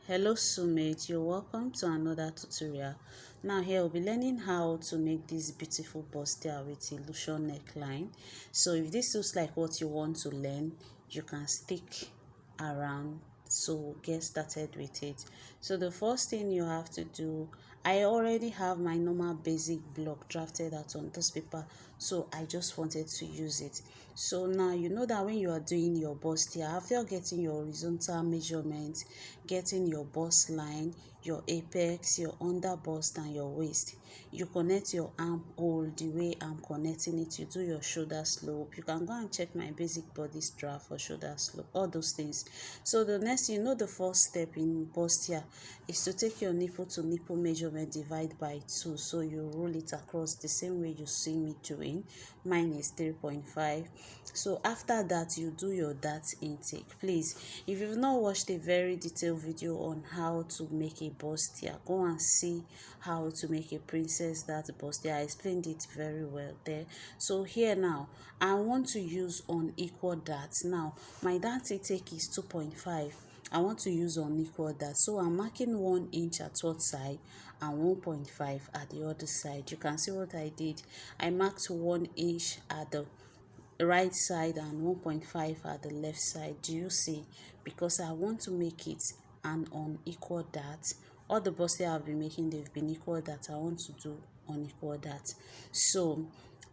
Hello Sumate, you're welcome to another tutorial. Now here we'll be learning how to make this beautiful bustier with illusion neckline. So if this looks like what you want to learn, you can stick around. So get started with it. So the first thing you have to do, I already have my normal basic block drafted out on this paper, so I just wanted to use it. So now you know that when you are doing your bustier, after getting your horizontal measurement, getting your bust line, your apex, your under bust and your waist, you connect your armhole the way I'm connecting it. You do your shoulder slope. You can go and check my basic body strap for shoulder slope, all those things. So the next, the first step in bustier is to take your nipple to nipple measurement, divide by 2, so you roll it across the same way you see me doing. Mine is 3.5. So after that, you do your dart intake. Please, if you've not watched a very detailed video on how to make a bustier, go and see how to make a princess dart bustier. I explained it very well there. So here now, I want to use unequal darts. Now my dart intake is 2.5. I want to use unequal dart, so I'm marking 1 inch at one side and 1.5 at the other side. You can see what I did. I marked 1 inch at the right side and 1.5 at the left side. Do you see? Because I want to make it an unequal dart. All the bustier I've been making, they've been equal dart. I want to do unequal dart. So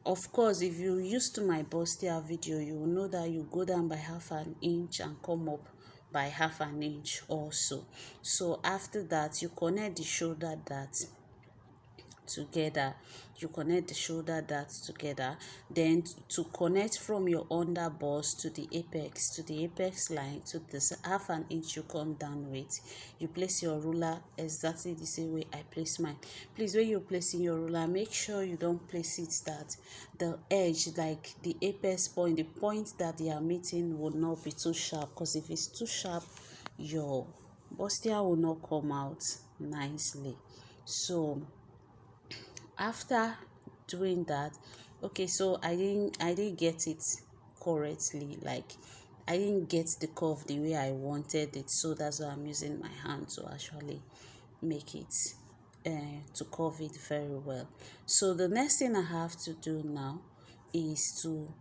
of course, if you used to my bustier video, you will know that you go down by half an inch and come up by half an inch also. So after that, you connect the shoulder dart together. You connect the shoulder darts together. Then to connect from your under bust to the apex line, to this half an inch you come down with, you place your ruler exactly the same way I place mine. Please, when you're placing your ruler, make sure you don't place it that the edge, like the apex point, the point that they are meeting, will not be too sharp, because if it's too sharp, your bustier will not come out nicely. So after doing that, okay, so I didn't get it correctly, like I didn't get the curve the way I wanted it, so that's why I'm using my hand to actually make it to curve it very well. So the next thing I have to do now is to,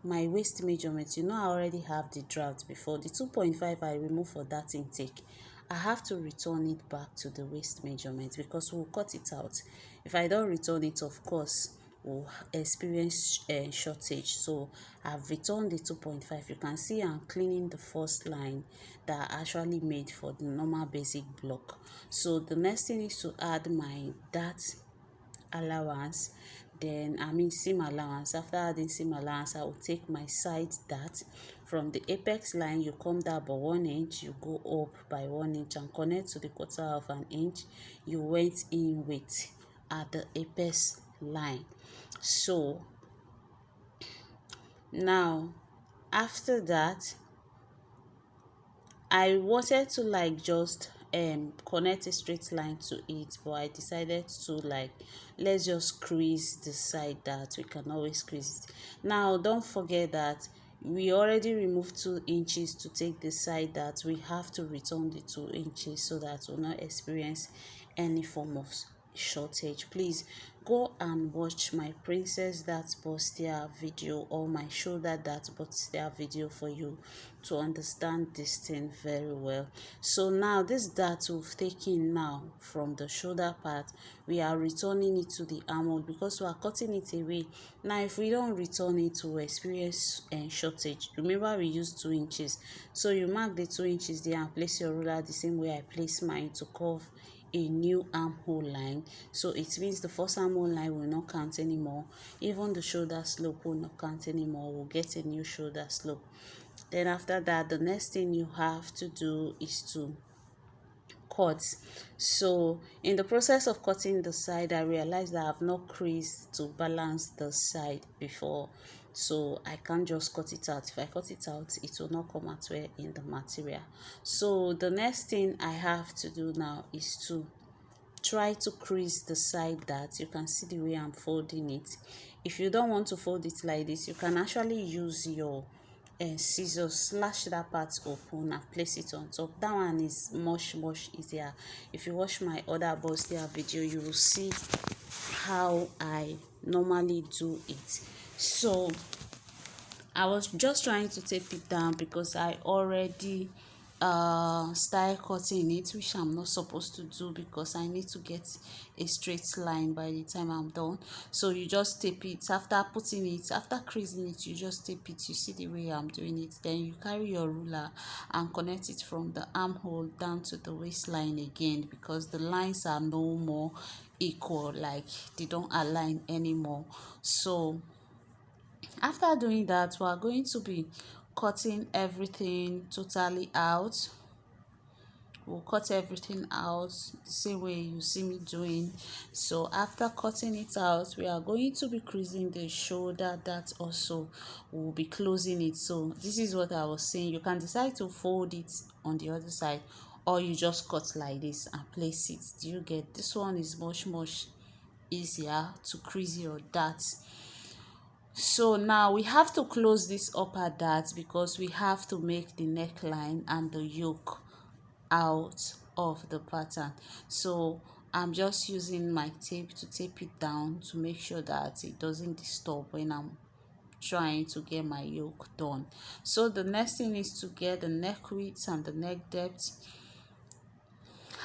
my waist measurement. I already have the draft before. The 2.5 I remove for that intake, I have to return it back to the waist measurement because we'll cut it out. If I don't return it, of course, we'll experience shortage. So I've returned the 2.5. You can see I'm cleaning the first line that I actually made for the normal basic block. So the next thing is to add my dart allowance, then seam allowance. After adding seam allowance, I will take my side dart. From the apex line, you come down by 1 inch, you go up by 1 inch and connect to the quarter of an inch you went in with at the apex line. So now after that, I wanted to just connect a straight line to it, but I decided to let's just crease the side that we can always crease it. Now don't forget that we already removed 2 inches to take the side that we have to return the 2 inches so that we'll not experience any form of shortage. Please go and watch my princess dart bustier video or my shoulder dart bustier video for you to understand this thing very well. So now this dart we've taken now from the shoulder part, we are returning it to the armhole because we are cutting it away. Now if we don't return it, we'll experience shortage. Remember, we used 2 inches, so you mark the 2 inches there and place your ruler the same way I place mine to curve a new armhole line. So it means the first armhole line will not count anymore. Even the shoulder slope will not count anymore. We'll get a new shoulder slope. Then after that, the next thing you have to do is to cut. So in the process of cutting the side, I realized that I have not creased to balance the side before, so I can't just cut it out. If I cut it out, it will not come out well in the material. So the next thing I have to do now is to try to crease the side that you can see the way I'm folding it. If you don't want to fold it like this, you can actually use your scissors, slash that part open and place it on top. That one is much easier. If you watch my other bustier video, you will see how I normally do it. So I was just trying to tape it down because I already started cutting it, which I'm not supposed to do because I need to get a straight line by the time I'm done. So you just tape it after putting it, after creasing it, you just tape it. You see the way I'm doing it. Then you carry your ruler and connect it from the armhole down to the waistline again, because the lines are no more equal, like they don't align anymore. So after doing that, we are going to be cutting everything totally out. We'll cut everything out the same way you see me doing. So after cutting it out, we are going to be creasing the shoulder. That also will be closing it. So this is what I was saying. You can decide to fold it on the other side, or you just cut like this and place it. Do you get? This one is much easier to crease your darts. So now we have to close this upper dart because we have to make the neckline and the yoke out of the pattern. So I'm just using my tape to tape it down to make sure that it doesn't disturb when I'm trying to get my yoke done. So the next thing is to get the neck width and the neck depth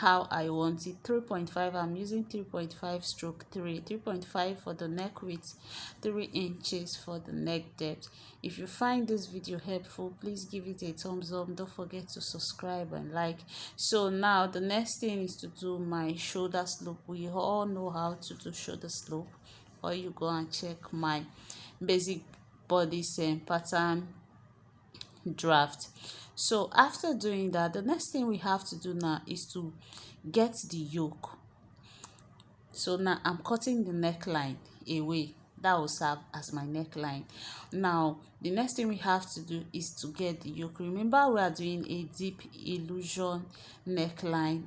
how I want it. 3.5, I'm using 3.5 stroke 3. 3.5 for the neck width, 3 inches for the neck depth. If you find this video helpful, please give it a thumbs up. Don't forget to subscribe and like. So now the next thing is to do my shoulder slope. We all know how to do shoulder slope, or you go and check my basic body pattern draft. So after doing that, the next thing we have to do now is to get the yoke. So now I'm cutting the neckline away. That will serve as my neckline. Now the next thing we have to do is to get the yoke. Remember, we are doing a deep illusion neckline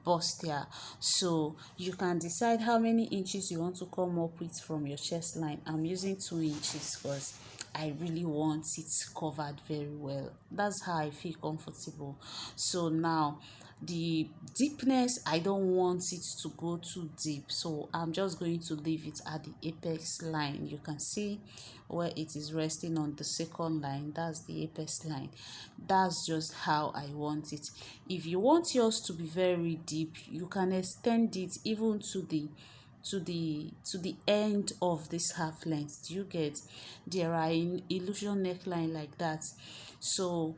bustier. So you can decide how many inches you want to come up with from your chest line. I'm using 2 inches because I really want it covered very well. That's how I feel comfortable. So now the deepness, I don't want it to go too deep, so I'm just going to leave it at the apex line. You can see where it is resting on the second line. That's the apex line. That's just how I want it. If you want yours to be very deep, you can extend it even to the end of this half length. Do you get? There are illusion neckline like that. So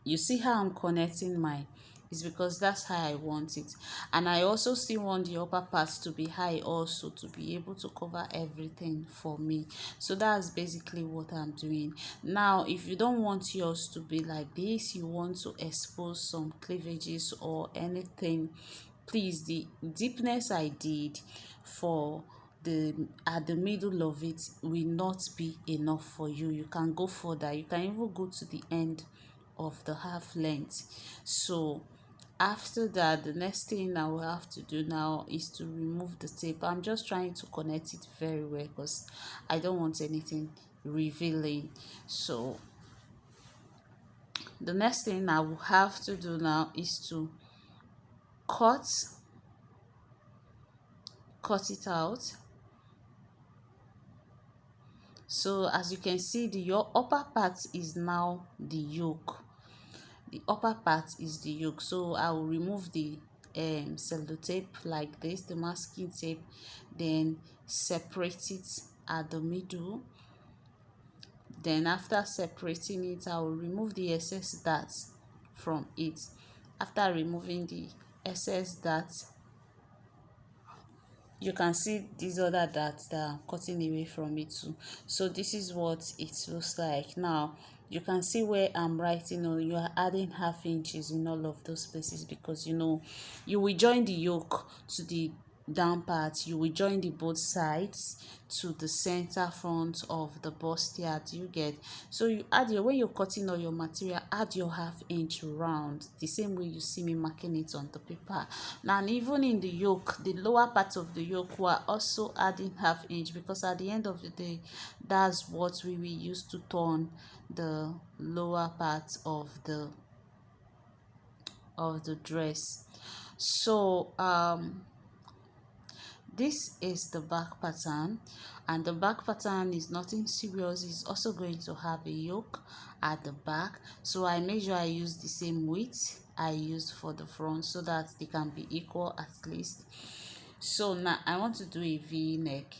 you see how I'm connecting mine is because that's how I want it. And I also still want the upper part to be high also, to be able to cover everything for me. So that's basically what I'm doing. Now if you don't want yours to be like this, you want to expose some cleavages or anything, please, the deepness I did for the at the middle of it will not be enough for you. You can go further. You can even go to the end of the half length. So after that, the next thing I will have to do now is to remove the tape. I'm just trying to connect it very well because I don't want anything revealing. So the next thing I will have to do now is to cut it out. So as you can see, your upper part is now the yoke. The upper part is the yoke. So I will remove the sellotape like this, the masking tape, then separate it at the middle. Then after separating it, I will remove the excess dart from it. After removing the excess dart, you can see these other darts that are cutting away from it too. So this is what it looks like. Now you can see where I'm writing on, you are adding half inches in all of those places because you know you will join the yoke to the down part, you will join the both sides to the center front of the bustier. Do you get? So you add your, when you're cutting all your material, add your 1/2 inch round the same way you see me marking it on the paper. Now, and even in the yoke, the lower part of the yoke, we are also adding 1/2 inch, because at the end of the day, that's what we will use to turn the lower part of the dress. So this is the back pattern, and the back pattern is nothing serious. It's also going to have a yoke at the back, so I make sure I use the same width I used for the front so that they can be equal at least. So now I want to do a V neck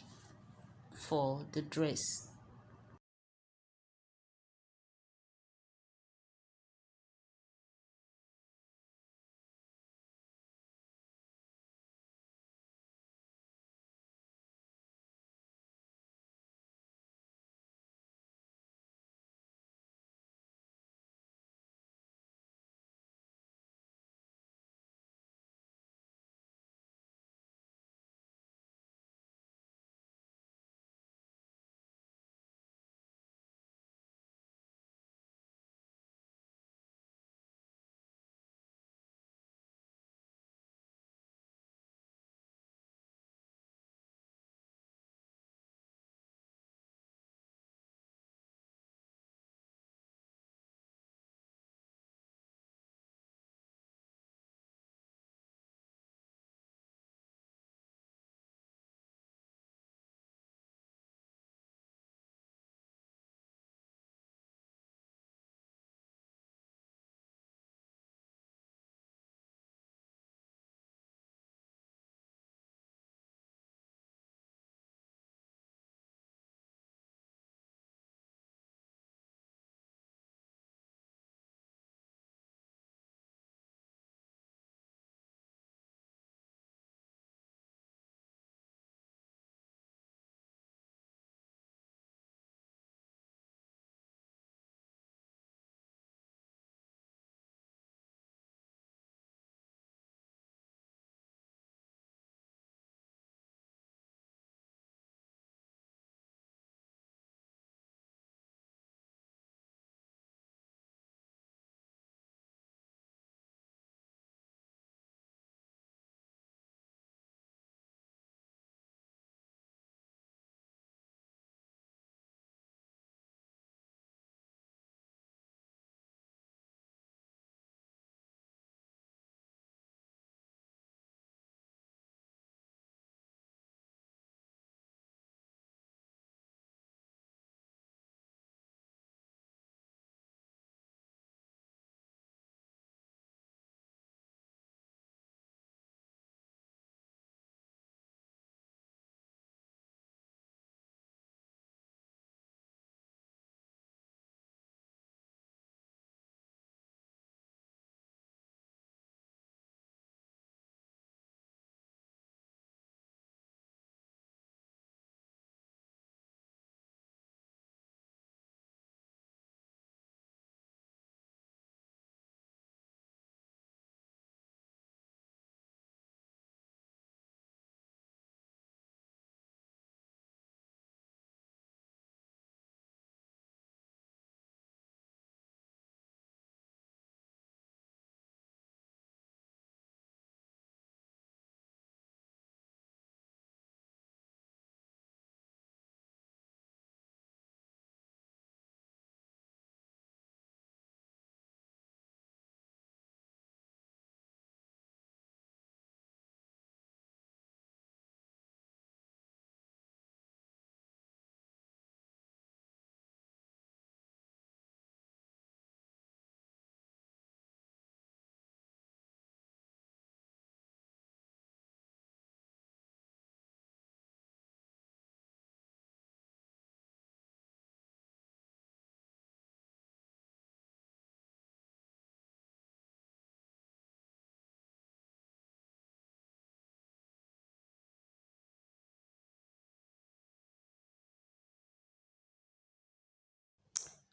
for the dress.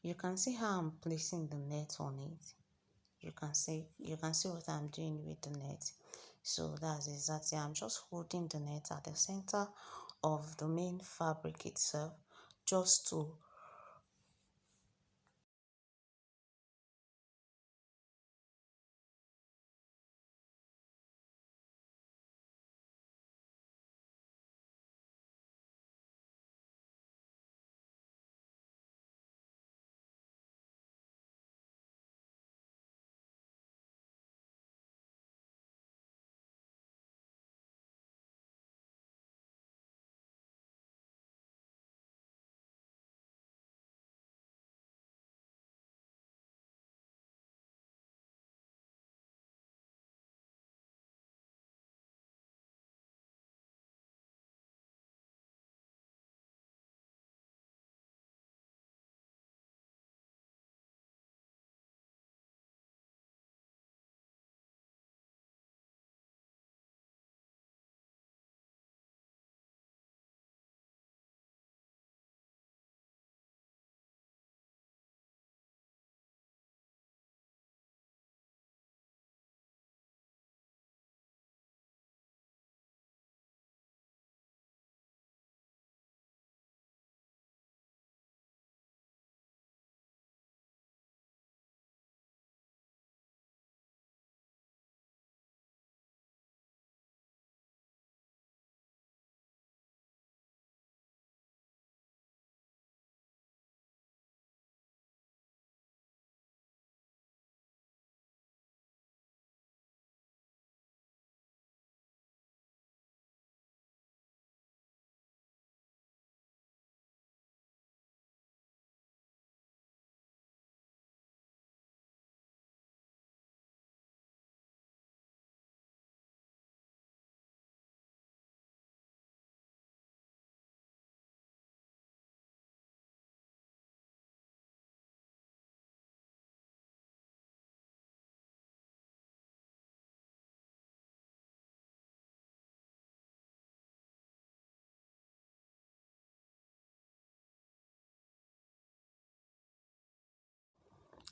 You can see how I'm placing the net on it. You can see what I'm doing with the net. So that's exactly, I'm just holding the net at the center of the main fabric itself, just to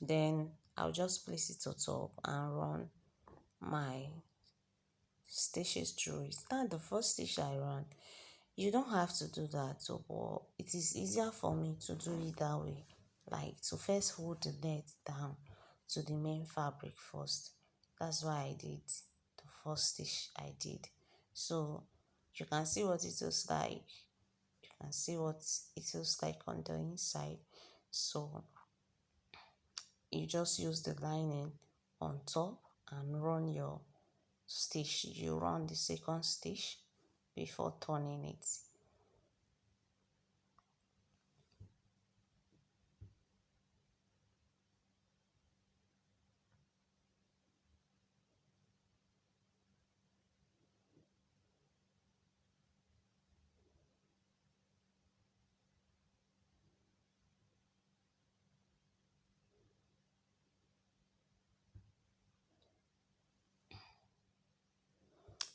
then I'll just place it on top and run my stitches through it. Now the first stitch I run, you don't have to do that, so but it is easier for me to do it that way, like to first hold the net down to the main fabric first. That's why I did the first stitch I did. So you can see what it looks like. You can see what it looks like on the inside. So you just use the lining on top and run your stitch. You run the second stitch before turning it.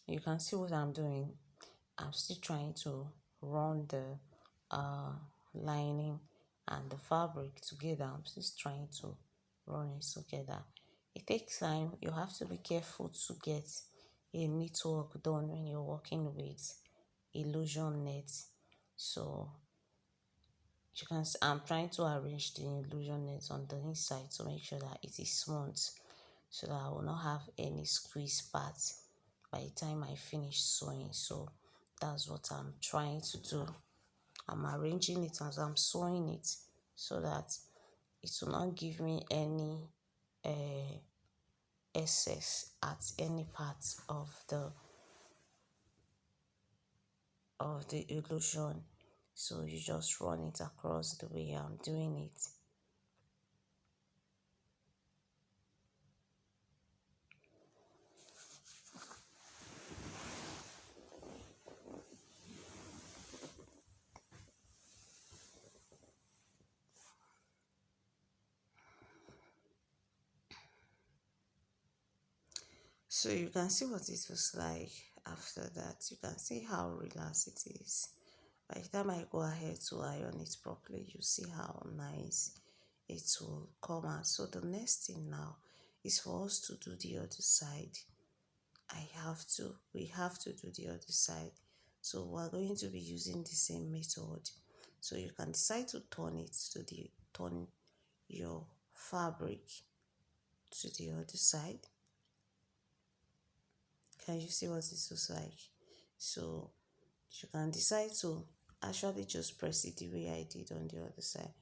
You can see what I'm doing. I'm still trying to run the uh, lining and the fabric together. I'm still trying to run it together. It takes time. You have to be careful to get a neat work done when you're working with illusion net. So you can I'm trying to arrange the illusion net on the inside to make sure that it is smooth, so that I will not have any squeeze parts by the time I finish sewing. So that's what I'm trying to do. I'm arranging it as I'm sewing it so that it will not give me any uh, excess at any part of the illusion. So you just run it across the way I'm doing it. So you can see what it was like after that. You can see how relaxed it is. By the time I go ahead to iron it properly, you see how nice it will come out. So the next thing now is for us to do the other side. we have to do the other side. So we're going to be using the same method. So you can decide to turn your fabric to the other side. Can you see what it looks like? So you can decide to actually just press it the way I did on the other side.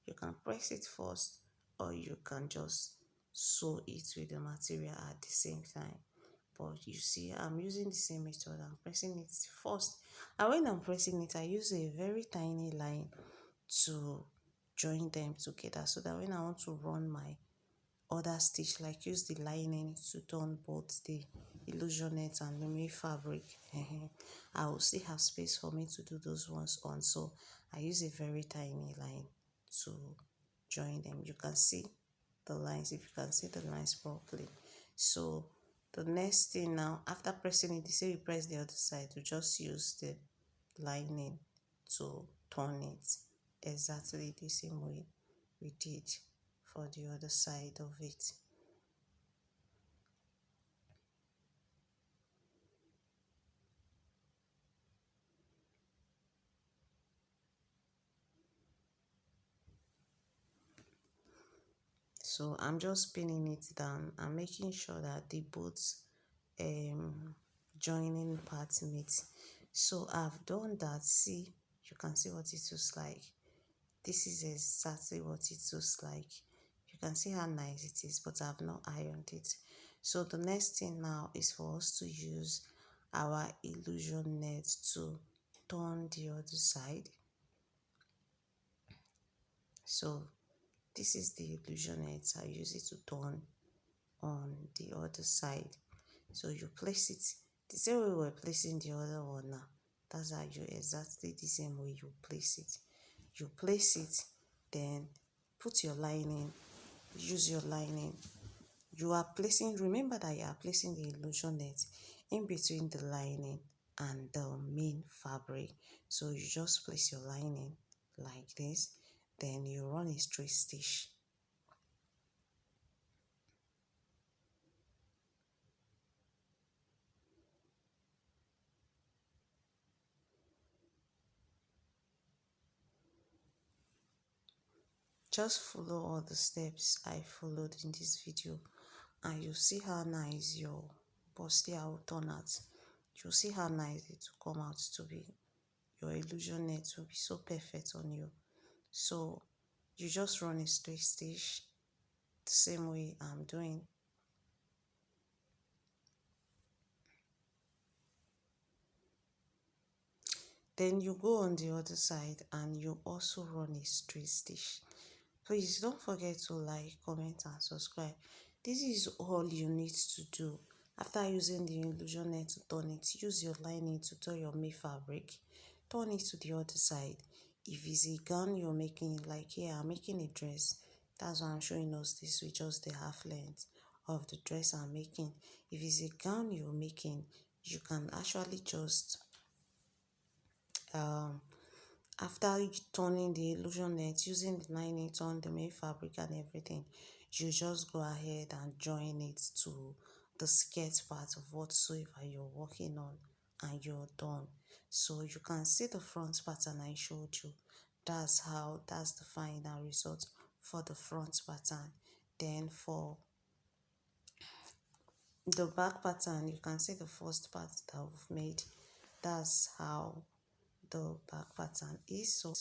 You can press it first, or you can just sew it with the material at the same time. But you see, I'm using the same method. I'm pressing it first, and when I'm pressing it, I use a very tiny line to join them together, so that when I want to run my other stitch, like use the lining to turn both the illusion net and the main fabric, I will still have space for me to do those ones on. So I use a very tiny line to join them. You can see the lines, if you can see the lines properly. So the next thing now, after pressing it, the same you press the other side, to just use the lining to turn it exactly the same way we did for the other side of it. So I'm just pinning it down and making sure that the both um joining parts meet. So I've done that. See, you can see what it looks like. This is exactly what it looks like. You can see how nice it is, but I've not ironed it. So the next thing now is for us to use our illusion net to turn the other side. So this is the illusion net. I use it to turn on the other side. So you place it the same way we're placing the other one now. That's how you exactly the same way you place it. You place it, then put your lining, use your lining. You are placing, remember that you are placing the illusion net in between the lining and the main fabric. So you just place your lining like this, then you run a straight stitch. Just follow all the steps I followed in this video, and you see how nice your bustier will turn out. You'll see how nice it will come out to be. Your illusion net will be so perfect on you. So you just run a straight stitch the same way I'm doing. Then you go on the other side and you also run a straight stitch. Please don't forget to like, comment and subscribe. This is all you need to do. After using the illusion net to turn it, use your lining to turn your main fabric. Turn it to the other side. If it's a gown you're making, like here I'm making a dress, that's why I'm showing us this with just the half length of the dress I'm making. If it's a gown you're making, you can actually just um after turning the illusion net, using the lining, turn the main fabric and everything, you just go ahead and join it to the skirt part of whatsoever you're working on, and you're done. So you can see the front pattern I showed you. That's the final result for the front pattern. Then for the back pattern, you can see the first part that we've made. That's how the back pattern is. So